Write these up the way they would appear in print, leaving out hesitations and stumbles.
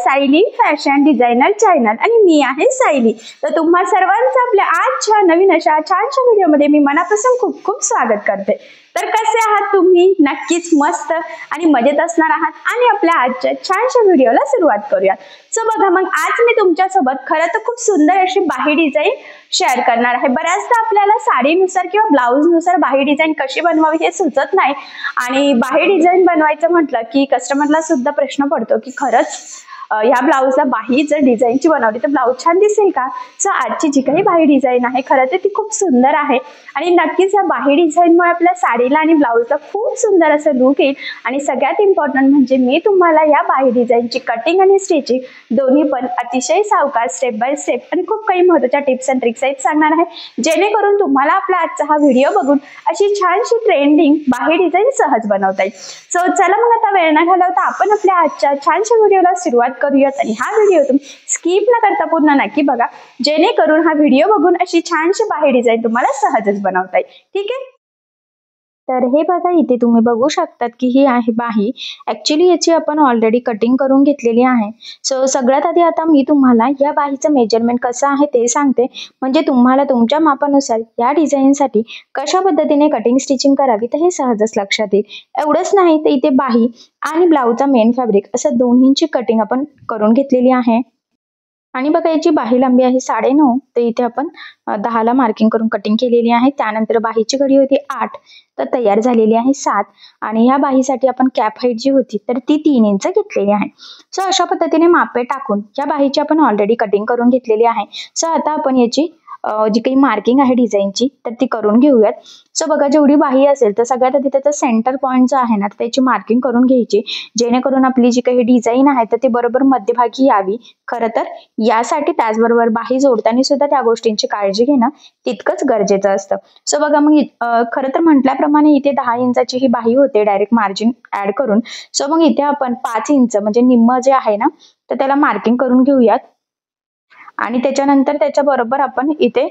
Sayali fashion designer channel आणि मी आहे सायली। तर तुम्हा सर्वांचं आपल्या आजच्या नवीन अशा छानशा व्हिडिओमध्ये मी मनापासून खूप खूप स्वागत करते। तर कसे आहात तुम्ही? नक्कीच मस्त आणि मजेत असणार आहात आणि आपल्या आजच्या छानशा व्हिडिओला सुरुवात करूया। सो बघा, मग आज मी तुमच्या सोबत खरं तर खूप सुंदर अशी बाही डिझाइन शेअर करणार आहे। बऱ्याचदा आपल्याला साडीनुसार किंवा ब्लाऊजनुसार बाही डिझाइन कशी बनवावी हे सुचत नाही आणि बाही डिझाइन बनवायचं म्हटलं की कस्टमरला सुद्धा प्रश्न पडतो की खरंच ह्या ब्लाऊजला बाही जर डिझाईनची बनवली तर ब्लाऊज छान दिसेल का? सो आजची जी काही बाही डिझाइन आहे खरं तर ती खूप सुंदर आहे आणि नक्कीच या बाही डिझाइनमुळे आपल्या साडीला आणि ब्लाऊजला खूप सुंदर असं लुक येईल। आणि सगळ्यात इम्पॉर्टंट म्हणजे मी तुम्हाला या बाही डिझाइनची कटिंग आणि स्टिचिंग दोन्ही पण अतिशय सावकाश स्टेप बाय स्टेप आणि खूप काही महत्त्वाच्या टिप्स अँड ट्रिक्स आहेत सांगणार आहे, जेणेकरून तुम्हाला आपला आजचा हा व्हिडिओ बघून अशी छानशी ट्रेंडिंग बाही डिझाइन सहज बनवता येईल। सो चला मग आता वेळ न घालवता आपण आपल्या आजच्या छानशा व्हिडिओला सुरुवात करूयात आणि हा व्हिडिओ तुम्ही स्किप न करता पूर्ण नक्की बघा, जेणेकरून हा व्हिडिओ बघून अशी छानशी बाही डिझाइन तुम्हाला सहजच बनवता येईल। ठीक आहे, तर हे बघा, इथे तुम्ही बघू शकतात की ही आहे बाही। ऍक्च्युली याची आपण ऑलरेडी कटिंग करून घेतलेली आहे। सो सगळ्यात आधी आता मी तुम्हाला या बाहीचं मेजरमेंट कसं आहे ते सांगते, म्हणजे तुम्हाला तुमच्या मापानुसार या डिझाईनसाठी कशा पद्धतीने कटिंग स्टिचिंग करावी तर हे सहजच लक्षात येईल। एवढंच नाही तर इथे बाही आणि ब्लाऊजचा मेन फॅब्रिक असं दोन्हींची कटिंग आपण करून घेतलेली आहे। आणि बघा, याची बाही लांबी आहे 9.5, तर इथे आपण 10ला मार्किंग करून कटिंग केलेली आहे। त्यानंतर बाहीची घडी होती 8, तर तयार झालेली आहे 7 आणि ह्या बाहीसाठी आपण कॅप हाईट जी होती तर ती 3 इंच घेतलेली आहे। सो अशा पद्धतीने मापे टाकून या बाहीची आपण ऑलरेडी कटिंग करून घेतलेली आहे। सो आता आपण याची जी काही मार्किंग आहे डिझाईनची तर ती करून घेऊयात। सो बघा, जेवढी बाही असेल तर सगळ्यात आधी त्याचा सेंटर पॉईंट जो आहे ना त्याची मार्किंग करून घ्यायची, जेणेकरून आपली जी काही डिझाईन आहे तर ती बरोबर मध्यभागी यावी। खरं तर यासाठी त्याचबरोबर बाही जोडताना सुद्धा त्या गोष्टींची काळजी घेणं तितकंच गरजेचं असतं। सो बघा, मग खरं तर म्हटल्याप्रमाणे इथे 10 इंचाची ही बाही होते डायरेक्ट मार्जिन ऍड करून। सो मग इथे आपण 5 इंच म्हणजे निम्म जे आहे ना तर त्याला मार्किंग करून घेऊयात आणि त्याच्यानंतर त्याच्या बरोबर आपण इथे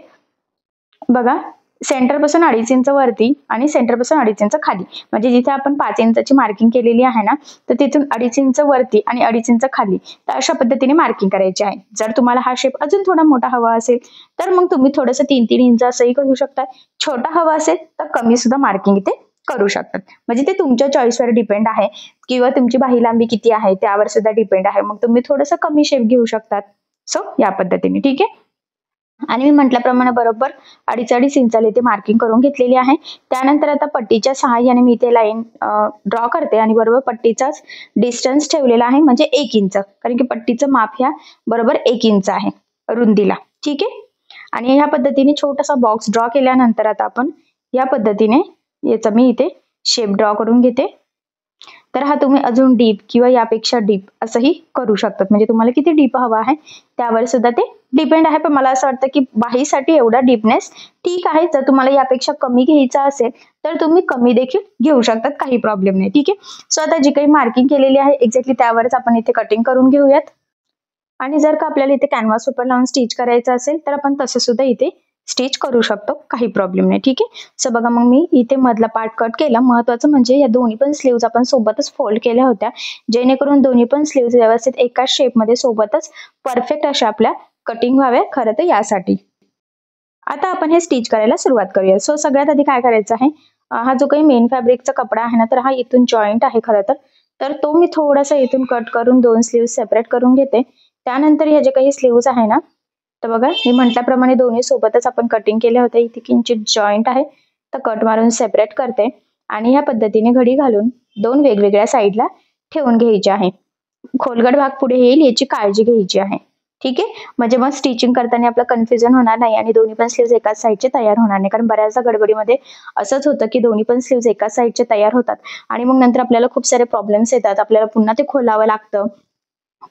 बघा सेंटर पासून 2.5 इंच वरती आणि सेंटर पासून 2.5 इंच खाली, म्हणजे जिथे आपण 5 इंचाची मार्किंग केलेली आहे ना तर तिथून 2.5 इंच वरती आणि 2.5 इंच खाली, तर अशा पद्धतीने मार्किंग करायची आहे। जर तुम्हाला हा शेप अजून थोडा मोठा हवा असेल तर मग तुम्ही थोडंसं 3-3 इंच असंही करू शकता। छोटा हवा असेल तर कमी सुद्धा मार्किंग इथे करू शकतात, म्हणजे ते तुमच्या चॉईसवर डिपेंड आहे किंवा तुमची बाही लांबी किती आहे त्यावर सुद्धा डिपेंड आहे। मग तुम्ही थोडंसं कमी शेप घेऊ शकतात। सो या पद्धतीने ठीक आहे। आणि मी म्हटल्याप्रमाणे बरोबर 2.5 इंचाला इथे मार्किंग करून घेतलेली आहे। त्यानंतर आता पट्टीच्या सहाय्याने मी इथे लाईन ड्रॉ करते आणि बरोबर पट्टीचाच डिस्टन्स ठेवलेला आहे, म्हणजे 1 इंच, कारण की पट्टीचं माप ह्या बरोबर 1 इंच आहे रुंदीला। ठीक आहे, आणि ह्या पद्धतीने छोटासा बॉक्स ड्रॉ केल्यानंतर आता आपण या पद्धतीने याचा मी इथे शेप ड्रॉ करून घेते। तर हा तुम्ही अजून डीप किंवा यापेक्षा डीप असंही करू शकतात, म्हणजे तुम्हाला किती डीप हवा आहे त्यावर सुद्धा ते डिपेंड आहे। पण मला असं वाटतं की बाहीसाठी एवढा डीपनेस ठीक आहे। जर तुम्हाला यापेक्षा कमी घ्यायचा असेल तर तुम्ही कमी देखील घेऊ शकतात, काही प्रॉब्लेम नाही। ठीक आहे, सो आता जी काही मार्किंग केलेली आहे एक्झॅक्टली त्यावरच आपण इथे कटिंग करून घेऊयात। आणि जर का आपल्याला इथे कॅनव्हास पेपर लावून स्टिच करायचं असेल तर आपण तसं सुद्धा इथे स्टिच करू शकतो, काही प्रॉब्लेम नाही। ठीक आहे, सो बघा, मग मी इथे मधला पार्ट कट केला। महत्वाचं म्हणजे या दोन्ही पण स्लीव्ज आपण सोबतच फोल्ड केल्या होत्या, जेणेकरून दोन्ही पण स्लीव्ज व्यवस्थित एकाच शेपमध्ये सोबतच परफेक्ट अशा आपल्या कटिंग व्हाव्या, खरं तर यासाठी। आता आपण हे स्टिच करायला सुरुवात करूया। सो सगळ्यात आधी काय करायचं आहे, हा जो काही मेन फॅब्रिकचा कपडा आहे ना तर हा इथून जॉईंट आहे खरं तर तो मी थोडासा इथून कट करून 2 स्लीव्ज सेपरेट करून घेते। त्यानंतर हे जे काही स्लीव्ज आहे ना तर बघा, मी म्हटल्याप्रमाणे दोन्ही सोबतच आपण कटिंग केले होते, इथे किंचित जॉईंट आहे तर कट मारून सेपरेट करते आणि ह्या पद्धतीने घडी घालून 2 वेगवेगळ्या साईडला ठेवून घ्यायचे आहे। खोलगट भाग पुढे येईल याची काळजी घ्यायची आहे। ठीक आहे, म्हणजे मग स्टिचिंग करताना आपलं कन्फ्युजन होणार नाही आणि दोन्ही पण स्लीव्ज एकाच साईडचे तयार होणार नाही, कारण बऱ्याचदा गडबडीमध्ये असंच होतं की दोन्ही पण स्लीव्ज एकाच साईडचे तयार होतात आणि मग नंतर आपल्याला खूप सारे प्रॉब्लेम्स येतात, आपल्याला पुन्हा ते खोलावं लागतं,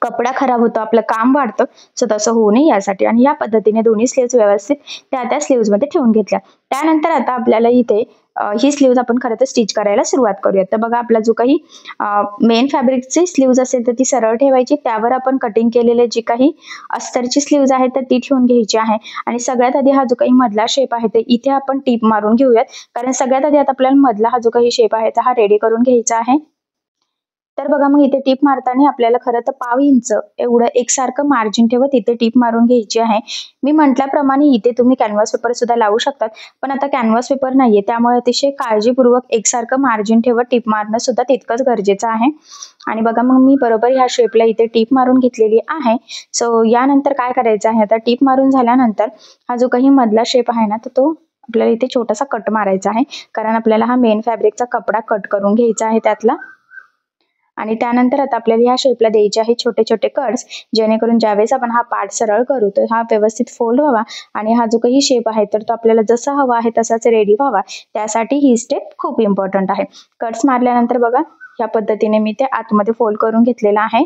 कपडा खराब होतो, आपलं काम वाढतं। सो तसं होऊ नये यासाठी आणि या पद्धतीने दोन्ही स्लीव्ज व्यवस्थित त्या स्लीव्ज मध्ये ठेवून घेतल्या। त्यानंतर आता आपल्याला इथे ही स्लीव्ज आपण खरं तर स्टिच करायला सुरुवात करूयात। तर बघा, आपला जो काही मेन फॅब्रिकची स्लीव्ज असेल तर ती सरळ ठेवायची, त्यावर आपण कटिंग केलेले जी काही अस्तरची स्लीव्ज आहे तर ती ठेवून घ्यायची आहे आणि सगळ्यात आधी हा जो काही मधला शेप आहे तर इथे आपण टीप मारून घेऊयात, कारण सगळ्यात आधी आता आपल्याला मधला हा जो काही शेप आहे तर हा रेडी करून घ्यायचा आहे। तर बघा मग इथे टीप मारताना आपल्याला खरं तर 1/2 इंच एवढं एकसारखं मार्जिन ठेवत इथे टीप मारून घ्यायची आहे. मी म्हटल्याप्रमाणे इथे तुम्ही कॅनव्हास पेपर सुद्धा लावू शकतात, पण आता कॅनव्हास पेपर नाहीये त्यामुळे अतिशय काळजीपूर्वक एकसारखं मार्जिन ठेवत टीप मारणं सुद्धा तितकंच गरजेचं आहे. आणि बघा मग मी बरोबर ह्या शेपला इथे टीप मारून घेतलेली आहे. सो यानंतर काय करायचं आहे, आता टीप मारून झाल्यानंतर हा जो काही मधला शेप आहे ना, तर तो आपल्याला इथे छोटासा कट मारायचा आहे, कारण आपल्याला हा मेन फॅब्रिकचा कपडा कट करून घ्यायचा आहे त्यातला. आणि त्यानंतर आता आपल्याला ह्या शेपला द्यायचे आहे छोटे छोटे कट्स, जेणेकरून ज्यावेळेस आपण हा पार्ट सरळ करू तर हा व्यवस्थित फोल्ड व्हावा आणि हा जो काही शेप आहे तर तो आपल्याला जसा हवा आहे तसाच रेडी व्हावा. त्यासाठी ही स्टेप खूप इम्पॉर्टंट आहे. कट्स मारल्यानंतर बघा ह्या पद्धतीने मी ते आतमध्ये फोल्ड करून घेतलेलं आहे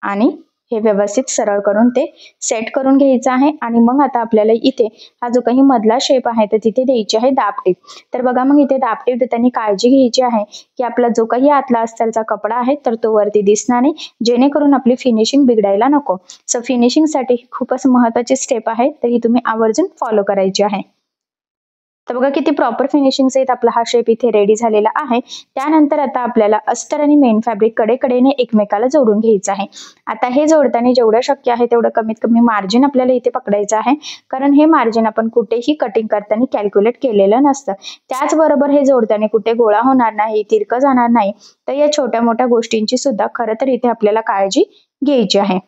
आणि हे व्यवस्थित सरळ करून ते सेट करून घ्यायचं आहे. आणि मग आता आपल्याला इथे हा जो काही मधला शेप आहे तर तिथे द्यायची आहे दाबटीप. तर बघा मग इथे दाबटीप देताना काळजी घ्यायची आहे की आपला जो काही आतला अस्तरचा कपडा आहे तर तो वरती दिसणार नाही, जेणेकरून आपली फिनिशिंग बिघडायला नको. सो फिनिशिंगसाठी खूपच महत्त्वाची स्टेप आहे, तर ही तुम्ही आवर्जून फॉलो करायची आहे. तर बघा किती प्रॉपर फिनिशिंग सहित आपला हा शेप इथे रेडी झालेला आहे. त्यानंतर आता आपल्याला अस्तर आणि मेन फॅब्रिक कडेकडेने एकमेकाला जोडून घ्यायचं आहे. आता हे जोडताना जेवढं शक्य आहे तेवढं कमीत कमी मार्जिन आपल्याला इथे पकडायचं आहे, कारण हे मार्जिन आपण कुठेही कटिंग करताना कॅल्क्युलेट केलेलं नसतं. त्याचबरोबर हे जोडताना कुठे गोळा होणार नाही, तिरकं जाणार नाही. तर या छोट्या मोठ्या गोष्टींची सुद्धा खरं तर इथे आपल्याला काळजी घ्यायची आहे.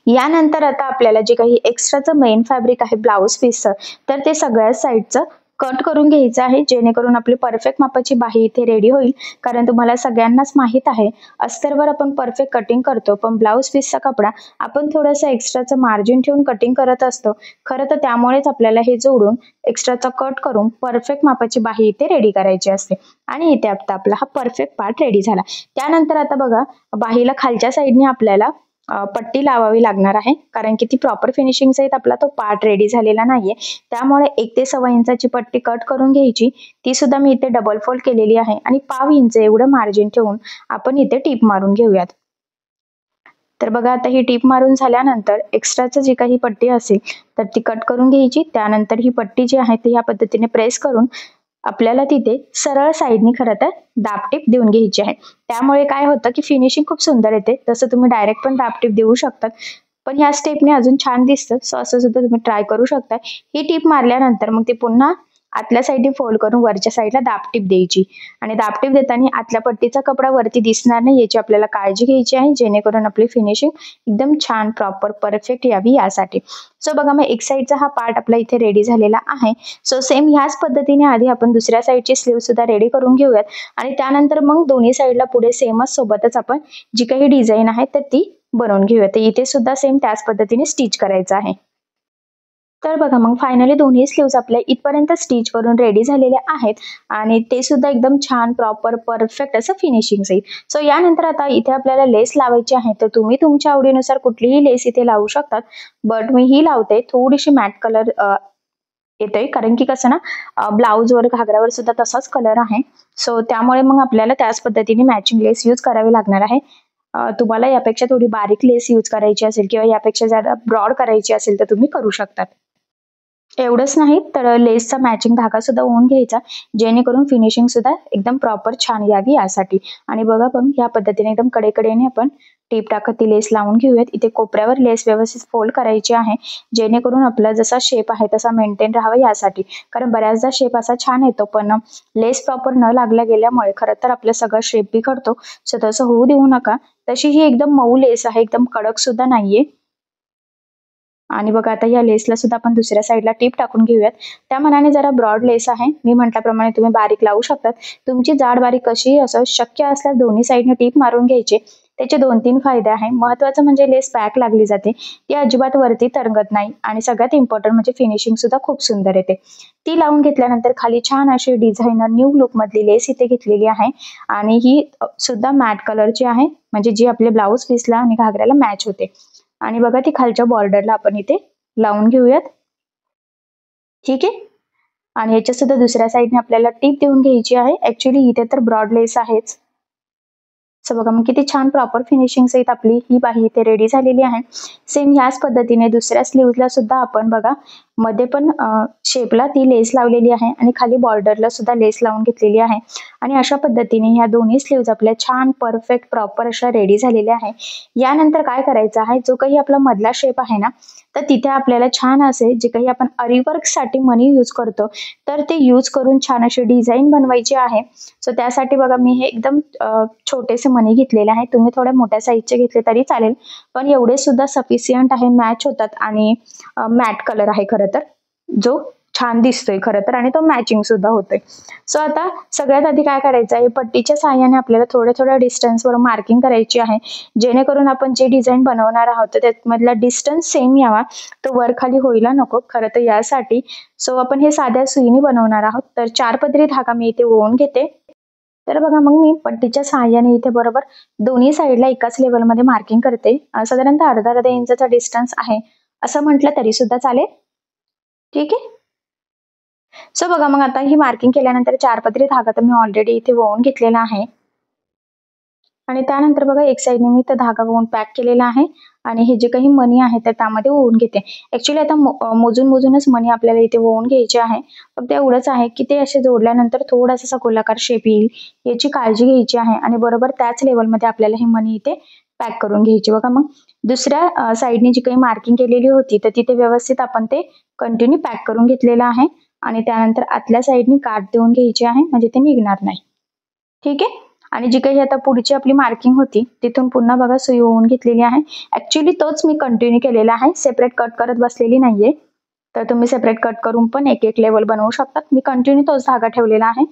यानंतर आता आपल्याला जे काही एक्स्ट्राचं मेन फॅब्रिक आहे ब्लाऊज पीसचं, तर ते सगळ्या साईडचं कट करून घ्यायचं आहे, जेणेकरून आपली परफेक्ट मापाची बाही इथे रेडी होईल. कारण तुम्हाला सगळ्यांनाच माहित आहे अस्तरवर आपण परफेक्ट कटिंग करतो, पण ब्लाऊज पीसचा कपडा आपण थोडंसं एक्स्ट्राचं मार्जिन ठेवून कटिंग करत असतो. खरं तर त्यामुळेच आपल्याला हे जोडून एक्स्ट्राचा कट करून परफेक्ट मापाची बाही इथे रेडी करायची असते. आणि इथे आता आपला हा परफेक्ट पार्ट रेडी झाला. त्यानंतर आता बघा बाहीला खालच्या साईडने आपल्याला पट्टी लावावी लागणार आहे, कारण की ती प्रॉपर फिनिशिंग सहित आपला तो पार्ट रेडी झालेला नाहीये. त्यामुळे 1 ते 1.25 इंचाची पट्टी कट करून घ्यायची. ती सुद्धा मी इथे डबल फोल्ड केलेली आहे आणि 1/2 इंच एवढं मार्जिन ठेवून आपण इथे टीप मारून घेऊयात. तर बघा आता ही टीप मारून झाल्यानंतर एक्स्ट्राचं जी काही पट्टी असेल तर ती कट करून घ्यायची. त्यानंतर ही पट्टी जी आहे ती ह्या पद्धतीने प्रेस करून आपल्याला तिथे सरळ साईडनी खरं तर दाबटीप देऊन घ्यायची आहे. त्यामुळे काय होतं की फिनिशिंग खूप सुंदर येते. तसं तुम्ही डायरेक्ट पण दाबटीप देऊ शकतात, पण ह्या स्टेपने अजून छान दिसतं. सो असं सुद्धा तुम्ही ट्राय करू शकता. ही टीप मारल्यानंतर मग ती पुन्हा आतल्या साईडने फोल्ड करून वरच्या साईडला दाबटीप द्यायची. आणि दाबटीप देताना आतल्या पट्टीचा कपडा वरती दिसणार नाही याची आपल्याला काळजी घ्यायची आहे, जेणेकरून आपली फिनिशिंग एकदम छान प्रॉपर परफेक्ट यावी यासाठी. सो बघा मग एक साईडचा हा पार्ट आपला इथे रेडी झालेला आहे. सो सेम ह्याच पद्धतीने आधी आपण दुसऱ्या साईडची स्लीव सुद्धा रेडी करून घेऊयात आणि त्यानंतर मग दोन्ही साईडला पुढे सेमच सोबतच आपण जी काही डिझाईन आहे तर ती बनवून घेऊयात. तर इथे सुद्धा सेम त्याच पद्धतीने स्टिच करायचं आहे. तर बघा मग फायनली दोन्ही स्लीव्स आपल्या इथपर्यंत स्टिच करून रेडी झालेले आहेत आणि ते सुद्धा एकदम छान प्रॉपर परफेक्ट असं फिनिशिंग येईल. सो यानंतर आता इथे आपल्याला लेस लावायची आहे, तर तुम्ही तुमच्या आवडीनुसार कुठलीही लेस इथे लावू शकतात. बट मी ही लावते थोडीशी मॅट कलर येते, कारण की कसं ना ब्लाऊजवर घागरावर सुद्धा तसाच कलर आहे. सो त्यामुळे मग आपल्याला त्याच पद्धतीने मॅचिंग लेस यूज करावी लागणार आहे. तुम्हाला यापेक्षा थोडी बारीक लेस यूज करायची असेल किंवा यापेक्षा जरा ब्रॉड करायची असेल तर तुम्ही करू शकतात. एवढंच नाही तर लेसचा मॅचिंग धागा सुद्धा होऊन घ्यायचा, जेणेकरून फिनिशिंग सुद्धा एकदम प्रॉपर छान यावी यासाठी. आणि बघा पण या पद्धतीने एकदम कडेकडेने आपण टीप टाकत ती लेस लावून घेऊयात. इथे कोपऱ्यावर लेस व्यवस्थित फोल्ड करायची आहे, जेणेकरून आपला जसा शेप आहे तसा मेंटेन राहावा यासाठी. कारण बऱ्याचदा शेप असा छान येतो पण लेस प्रॉपर न लागल्या गेल्यामुळे खरं तर आपला सगळा शेप बिघडतो. सो तसं होऊ देऊ नका. तशी ही एकदम मऊ लेस आहे, एकदम कडक सुद्धा नाहीये. आणि बघा आता या लेसला सुद्धा आपण दुसऱ्या साईडला टीप टाकून घेऊयात. त्या मानाने जरा ब्रॉड लेस आहे, मी म्हटल्याप्रमाणे तुम्ही बारीक लावू शकतात. तुमची जाड बारीक कशी असं शक्य असल्यास दोन्ही साईडने टीप मारून घ्यायचे. त्याचे 2-3 फायदे आहे. महत्वाचं म्हणजे लेस पॅक लागली जाते, ती अजिबात वरती तरंगत नाही आणि सगळ्यात इम्पॉर्टंट म्हणजे फिनिशिंग सुद्धा खूप सुंदर येते. ती लावून घेतल्यानंतर खाली छान अशी डिझायनर न्यू लुक मधली लेस इथे घेतलेली आहे आणि ही सुद्धा मॅट कलरची आहे, म्हणजे जी आपल्या ब्लाऊज पीसला आणि घागऱ्याला मॅच होते. आणि बघा ती खालच्या बॉर्डरला आपण इथे लावून घेऊयात. ठीक आहे. आणि याच्या सुद्धा दुसऱ्या साईडने आपल्याला टीप देऊन घ्यायची आहे. ऍक्च्युली इथे तर ब्रॉड लेस आहेच. सो बघा मग किती छान प्रॉपर फिनिशिंग सहित आपली ही बाही इथे रेडी झालेली आहे. सेम ह्याच पद्धतीने दुसऱ्या स्लीव्हला सुद्धा आपण बघा मध्ये पण शेपला ती लेस लावलेली आहे आणि खाली बॉर्डरला सुद्धा लेस लावून घेतलेली आहे. आणि अशा पद्धतीने ह्या दोन्ही स्लीव्ज आपल्या छान परफेक्ट प्रॉपर अशा रेडी झालेल्या आहे. यानंतर काय करायचं आहे, जो काही आपला मधला शेप आहे ना, तर तिथे आपल्याला छान असे जे काही आपण अरीवर्क साठी मणी यूज करतो तर ते यूज करून छान अशी डिझाईन बनवायची आहे. सो त्यासाठी बघा मी हे एकदम छोटेसे मणी घेतलेले आहे. तुम्ही थोड्या मोठ्या साईजचे घेतले तरी चालेल, पण एवढे सुद्धा सफिशियंट आहे, मॅच होतात आणि मॅट कलर आहे खरं तर, जो छान दिसतोय खरं तर आणि तो मॅचिंग सुद्धा होतोय. सो आता सगळ्यात आधी काय करायचं आहे, पट्टीच्या साहाय्याने आपल्याला थोड्या डिस्टन्सवर मार्किंग करायची आहे, जेणेकरून आपण जे डिझाईन बनवणार आहोत त्यामधला डिस्टन्स सेम यावा, तो वर खाली व्हायला नको खरं तर यासाठी. सो आपण हे साध्या सुईने बनवणार आहोत. तर 4 पदरी धागा मी इथे ओवून घेते. तर बघा मग मी पट्टीच्या साहाय्याने इथे बरोबर दोन्ही साईडला एकाच लेवलमध्ये मार्किंग करते. साधारणतः अर्धा इंचचा डिस्टन्स आहे असं म्हटलं तरी सुद्धा चालेल. ठीक आहे. सो बघा मग आता ही मार्किंग केल्यानंतर 4 पदरी धागा तर मी ऑलरेडी इथे ओवून घेतलेला आहे आणि त्यानंतर बघा एक साईडने मी तो धागा ओवून पॅक केलेला आहे आणि हे जे काही मणी आहे तर त्यामध्ये ओवून घेते. ऍक्च्युली आता मोजूनच मणी आपल्याला इथे ओवून घ्यायचे आहे. फक्त एवढंच आहे की ते असे जोडल्यानंतर थोडासा गोलाकार शेप येईल याची काळजी घ्यायची आहे आणि बरोबर त्याच लेवलमध्ये आपल्याला हे मणी इथे पॅक करून घ्यायचे. बघा मग दुसऱ्या साईडने जी काही मार्किंग केलेली होती तर तिथे व्यवस्थित आपण ते कंटिन्यू पॅक करून घेतलेलं आहे आणि त्यानंतर आतल्या साईडने काट देऊन घ्यायची आहे, म्हणजे ते निघणार नाही. ठीक आहे. आणि जी काही आता पुढची आपली मार्किंग होती तिथून पुन्हा बघा सुई ओवून घेतलेली आहे. ऍक्च्युली तोच मी कंटिन्यू केलेला आहे, सेपरेट कट करत बसलेली नाहीये. तर तुम्ही सेपरेट कट करून पण एक लेवल बनवू शकतात. मी कंटिन्यू तोच धागा ठेवलेला आहे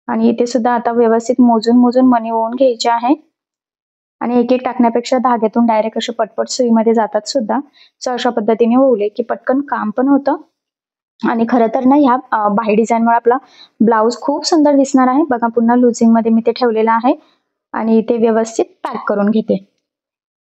आणि इथे सुद्धा आता व्यवस्थित मोजून मणी ओवून घ्यायचे आहे आणि एक टाकण्यापेक्षा धाग्यातून डायरेक्ट असे पटपट सुईमध्ये जातात सुद्धा. सो अशा पद्धतीने ओवले की पटकन काम पण होतं आणि खरं तर ना ह्या बाही डिझाईनमुळे आपला ब्लाऊज खूप सुंदर दिसणार आहे. बघा पुन्हा लुझिंग मध्ये मी ते ठेवलेलं आहे आणि इथे व्यवस्थित पॅक करून घेते.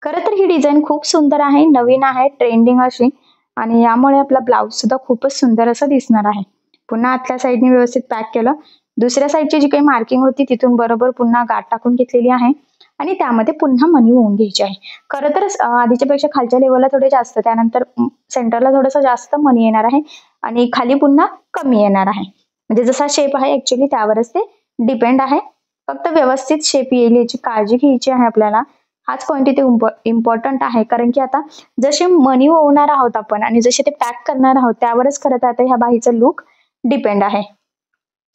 खरं तर ही डिझाईन खूप सुंदर आहे, नवीन आहे, ट्रेंडिंग अशी आणि यामुळे आपला ब्लाऊज सुद्धा खूपच सुंदर असं दिसणार आहे. पुन्हा आतल्या साईडने व्यवस्थित पॅक केलं. दुसऱ्या साईडची जी काही मार्किंग होती तिथून बरोबर पुन्हा गाठ टाकून घेतलेली आहे आणि त्यामध्ये पुन्हा मणी ओवून घ्यायची आहे. खरं तर आधीच्या पेक्षा खालच्या लेवलला थोडे जास्त, त्यानंतर सेंटरला थोडंसं जास्त मणी येणार आहे आणि खाली पुन्हा कमी येणार आहे. म्हणजे जसा शेप आहे ऍक्च्युली त्यावरच ते डिपेंड आहे. फक्त व्यवस्थित शेप येईल याची काळजी घ्यायची आहे आपल्याला. हाच पॉईंट इथे इम्पॉर्टंट आहे, कारण की आता जसे मणी ओवणार आहोत आपण आणि जसे ते पॅक करणार आहोत त्यावरच खरं तर आता ह्या बाहीचं लुक डिपेंड आहे.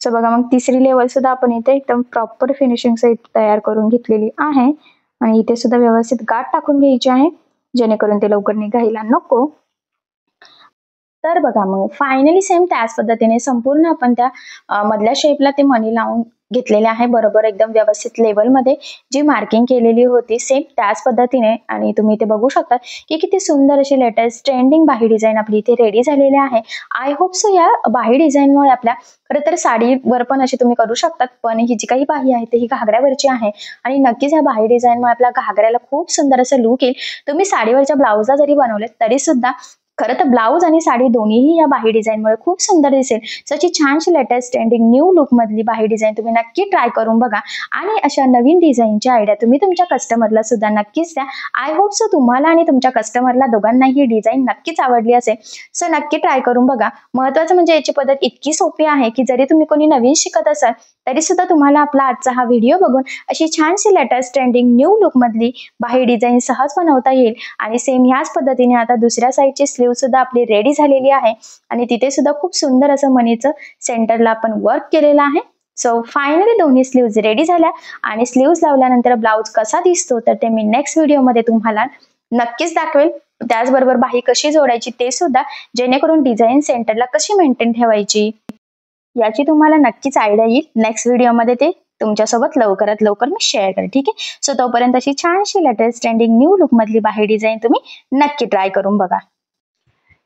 सो बघा मग तिसरी लेवल सुद्धा आपण इथे एकदम प्रॉपर फिनिशिंग सहित तयार करून घेतलेली आहे आणि इथे सुद्धा व्यवस्थित गाठ टाकून घ्यायची आहे, जेणेकरून ते लवकर निघायला नको. तर बघा मग फायनली सेम त्याच पद्धतीने संपूर्ण आपण त्या मधल्या शेपला ते मणी लावून घेतलेले आहे, बरोबर एकदम व्यवस्थित लेवलमध्ये जी मार्किंग केलेली होती सेम त्याच पद्धतीने. आणि तुम्ही इथे बघू शकता की किती सुंदर अशी लेटेस्ट ट्रेंडिंग बाही डिझाईन आपली इथे रेडी झालेली आहे. आय होप सो या बाही डिझाईनमुळे आपल्या खरं तर साडीवर पण अशी तुम्ही करू शकतात, पण ही जी काही बाही आहे ही घागऱ्यावरची आहे आणि नक्कीच या बाही डिझाईनमुळे आपल्या घागऱ्याला खूप सुंदर असं लुक येईल. तुम्ही साडीवरच्या ब्लाउजला जरी बनवले तरी सुद्धा खरं तर ब्लाऊज आणि साडी दोन्हीही या बाही डिझाईनमुळे खूप सुंदर दिसेल. सची छानशी लेटेस्ट ट्रेंडिंग न्यू लुक मधली बाही डिझाईन तुम्ही नक्की ट्राय करून बघा आणि अशा नवीन डिझाईनची आयडिया तुम्ही तुमच्या कस्टमरला सुद्धा नक्कीच द्या. आय होप सो तुम्हाला आणि तुमच्या कस्टमरला दोघांनाही ही डिझाईन नक्कीच आवडली असेल. सो नक्की ट्राय करून बघा. महत्वाचं म्हणजे याची पद्धत इतकी सोपी आहे की जरी तुम्ही कोणी नवीन शिकत असाल तरी सुद्धा तुम्हाला आपला आजचा हा व्हिडिओ बघून अशी छानशी लेटेस्ट ट्रेंडिंग न्यू लुक मधली बाही डिझाईन सहज बनवता येईल. आणि सेम ह्याच पद्धतीने आता दुसऱ्या साईडची स्लीव्ह सुद्धा आपली रेडी झालेली आहे आणि तिथे सुद्धा खूप सुंदर असं मणीचं सेंटरला आपण वर्क केलेलं आहे. सो फायनली दोन्ही स्लीव्ज रेडी झाल्या आणि स्लीव्ज लावल्यानंतर ब्लाउज कसा दिसतो तर ते मी नेक्स्ट व्हिडिओमध्ये तुम्हाला नक्कीच दाखवेल. त्याचबरोबर बाही कशी जोडायची ते सुद्धा, जेणेकरून डिझाईन सेंटरला कशी मेंटेन ठेवायची याची तुम्हाला नक्कीच आयडिया येईल. नेक्स्ट व्हिडिओमध्ये ते तुमच्यासोबत लवकरात लवकर मी शेअर करेन. ठीक आहे. सो तोपर्यंत अशी छानशी लेटेस्ट ट्रेंडिंग न्यू लुक मधली बाही डिझाईन तुम्ही नक्की ट्राय करून बघा.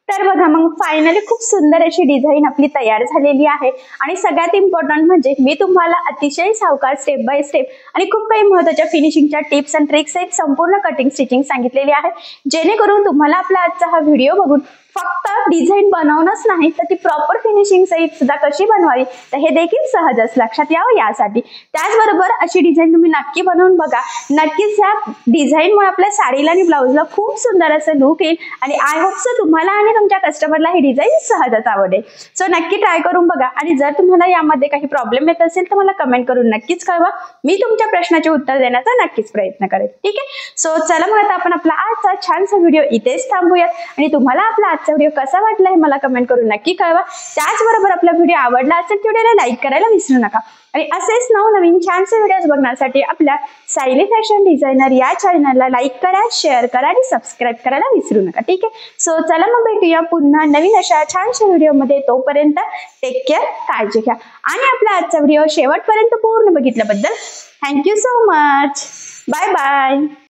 तर बघा मग फायनली खूप सुंदर अशी डिझाईन आपली तयार झालेली आहे आणि सगळ्यात इम्पॉर्टंट म्हणजे मी तुम्हाला अतिशय सावकाश स्टेप बाय स्टेप आणि खूप काही महत्त्वाच्या फिनिशिंगच्या टिप्स अँड ट्रिक्स आहेत संपूर्ण कटिंग स्टिचिंग सांगितलेली आहे, जेणेकरून तुम्हाला आपला आजचा हा व्हिडिओ बघून फक्त डिझाईन बनवणंच नाही तर ती प्रॉपर फिनिशिंग सहित सुद्धा कशी बनवावी तर हे देखील सहजच लक्षात यावं यासाठी. त्याचबरोबर अशी डिझाईन तुम्ही नक्की बनवून बघा. नक्कीच ह्या डिझाईनमुळे आपल्या साडीला आणि ब्लाऊजला खूप सुंदर असं लुक येईल आणि आय होप सो तुम्हाला आणि तुमच्या कस्टमरला ही डिझाईन सहजच आवडेल. सो नक्की ट्राय करून बघा आणि जर तुम्हाला यामध्ये काही प्रॉब्लेम येत असेल तर मला कमेंट करून नक्कीच कळवा. मी तुमच्या प्रश्नाचे उत्तर देण्याचा नक्कीच प्रयत्न करेन. ठीक आहे. सो चला मग आता आपण आपला आजचा छानसा व्हिडिओ इथेच थांबूयात आणि तुम्हाला आपला आजचा व्हिडिओ कसा वाटला हे मला कमेंट करून नक्की कळवा. त्याचबरोबर आपला व्हिडिओ आवडला असेल तर व्हिडिओला लाईक करायला विसरू नका आणि असेच नवनवीन छानसे व्हिडिओज बघण्यासाठी आपल्या सायली फॅशन डिझायनर या चॅनलला लाईक करा, शेअर करा आणि सबस्क्राईब करायला विसरू नका. ठीक आहे. सो चला मग भेटूया पुन्हा नवीन अशा छानशा व्हिडिओमध्ये. तोपर्यंत टेक केअर, काळजी घ्या आणि आपला आजचा व्हिडिओ शेवटपर्यंत पूर्ण बघितल्याबद्दल thank you so much. Bye bye.